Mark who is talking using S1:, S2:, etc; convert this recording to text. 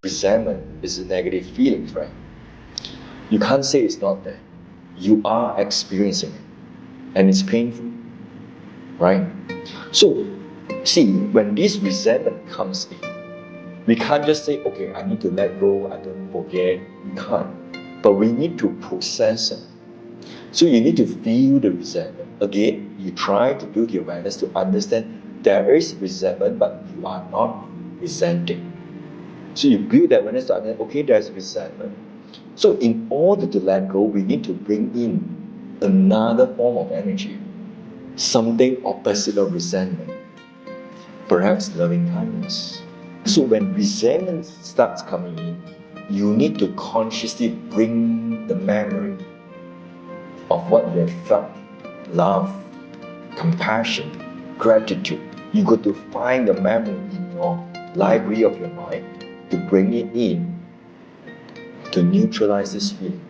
S1: resentment is a negative feeling, right? You can't say it's not there. You are experiencing it, and it's painful, right? So, see, when this resentment comes in, we can't just say, okay, I need to let go, I don't forget. We can't. But we need to process it. So you need to feel the resentment. Again, you try to build the awareness to understand there is resentment, but you are not resenting. So you build that awareness to understand, okay, there's resentment. So in order to let go, we need to bring in another form of energy, something opposite of resentment, perhaps loving kindness. So when resentment starts coming in, you need to consciously bring the memory of what you have felt, love, compassion, gratitude. You got to find the memory in your library of your mind to bring it in to neutralize this feeling.